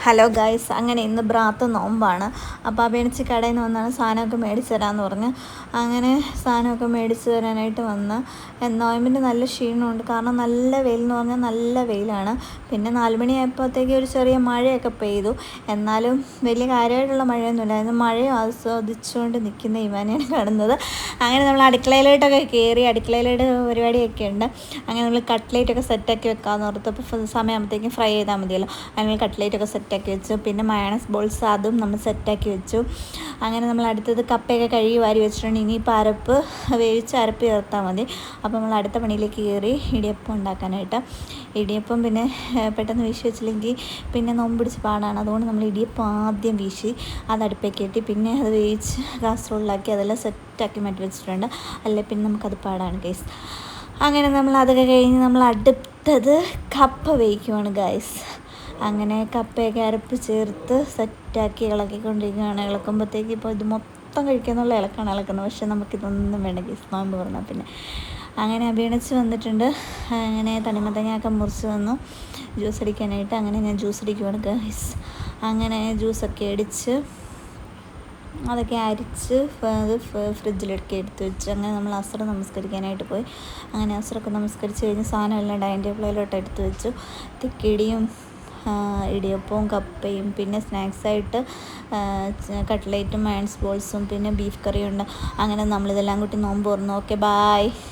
Hello guys, അങ്ങനെ ഇന്ന് ബ്രാത്ത് നോമ്പാണ്. അപ്പോൾ അപേണിച്ച് കടയിൽ നിന്ന് വന്നാണ് സാധനമൊക്കെ മേടിച്ച് തരാമെന്ന് പറഞ്ഞ് അങ്ങനെ സാധനമൊക്കെ മേടിച്ച് തരാനായിട്ട് വന്ന്. നോയമ്പിൻ്റെ നല്ല ക്ഷീണമുണ്ട്, കാരണം നല്ല വെയിൽ എന്ന് പറഞ്ഞാൽ നല്ല വെയിലാണ്. പിന്നെ 4 മണിയായപ്പോഴത്തേക്ക് ഒരു ചെറിയ മഴയൊക്കെ പെയ്തു, എന്നാലും വലിയ കാര്യമായിട്ടുള്ള മഴയൊന്നുമില്ലായിരുന്നു. മഴയും ആസ്വദിച്ചുകൊണ്ട് നിൽക്കുന്ന ഇവാനെയാണ് കാണുന്നത്. അങ്ങനെ നമ്മൾ അടുക്കളയിലോട്ടൊക്കെ കയറി, അടുക്കളയിലോട്ട് പരിപാടിയൊക്കെ ഉണ്ട്. അങ്ങനെ നമ്മൾ കട്ട്ലേറ്റൊക്കെ സെറ്റാക്കി വെക്കാമെന്ന് ഓർത്തപ്പോൾ സമയമാകുമ്പോഴത്തേക്കും ഫ്രൈ ചെയ്താൽ മതിയല്ലോ. അങ്ങനെ കട്ട്ലേറ്റൊക്കെ സെറ്റാക്കി വെച്ചു. പിന്നെ മയണൈസ് ബോൾസ് അതും നമ്മൾ സെറ്റാക്കി വെച്ചു. അങ്ങനെ നമ്മൾ അടുത്തത് കപ്പയൊക്കെ കഴുകി വാരി വെച്ചിട്ടുണ്ട്. ഇനിയിപ്പോൾ അരപ്പ് വേവിച്ച് അരപ്പ് ചേർത്താൽ മതി. അപ്പോൾ നമ്മൾ അടുത്ത പണിയിലേക്ക് കയറി ഇടിയപ്പം ഉണ്ടാക്കാനായിട്ട്. ഇടിയപ്പം പിന്നെ പെട്ടെന്ന് വീശി വെച്ചില്ലെങ്കിൽ പിന്നെ നോമ്പ് പിടിച്ച് പാടാണ്. അതുകൊണ്ട് നമ്മൾ ഇടിയപ്പം ആദ്യം വീശി അത് അടുപ്പേക്ക് കയറ്റി പിന്നെ അത് വേവിച്ച് കാസറോളിലാക്കി അതെല്ലാം സെറ്റാക്കി മാറ്റി വെച്ചിട്ടുണ്ട്. അല്ലെ പിന്നെ നമുക്കത് പാടാണ് ഗൈസ്. അങ്ങനെ നമ്മൾ അതൊക്കെ കഴിഞ്ഞ് നമ്മൾ അടുത്തത് കപ്പ വേവിക്കുവാണ് ഗൈസ്. അങ്ങനെ കപ്പയൊക്കെ അരപ്പ് ചേർത്ത് സെറ്റാക്കി ഇളക്കിക്കൊണ്ടിരിക്കുകയാണ്. ഇളക്കുമ്പോഴത്തേക്ക് ഇപ്പോൾ ഇത് മൊത്തം കഴിക്കാന്നുള്ള ഇളക്കാണ് ഇളക്കുന്നത്. പക്ഷേ നമുക്കിതൊന്നും വേണ്ട ഗൈസ്, നോമ്പ് പറഞ്ഞാൽ പിന്നെ. അങ്ങനെ അഭിയണിച്ച് വന്നിട്ടുണ്ട്. അങ്ങനെ തണിമത്തങ്ങയൊക്കെ മുറിച്ച് വന്നു ജ്യൂസ് അടിക്കാനായിട്ട്. അങ്ങനെ ഞാൻ ജ്യൂസ് അടിക്കുവാണ് ഗൈസ്. അങ്ങനെ ജ്യൂസൊക്കെ അടിച്ച് അതൊക്കെ അരിച്ച് അത് ഫ്രിഡ്ജിലൊക്കെ എടുത്ത് വെച്ച് അങ്ങനെ നമ്മൾ അസർ നമസ്കരിക്കാനായിട്ട് പോയി. അങ്ങനെ അസറൊക്കെ നമസ്കരിച്ച് കഴിഞ്ഞ് സാധനമെല്ലാം ഡൈനിങ് ടേബിളിലോട്ട് എടുത്ത് വെച്ചു. തിക്കിടിയും ഇടിയപ്പവും കപ്പയും പിന്നെ സ്നാക്സായിട്ട് കട്ട്ലേറ്റും മയൺസ് ബോൾസും പിന്നെ ബീഫ് കറിയും ഉണ്ട്. അങ്ങനെ നമ്മളിതെല്ലാം കൂട്ടി നോമ്പ് തുറന്നു. Okay, bye.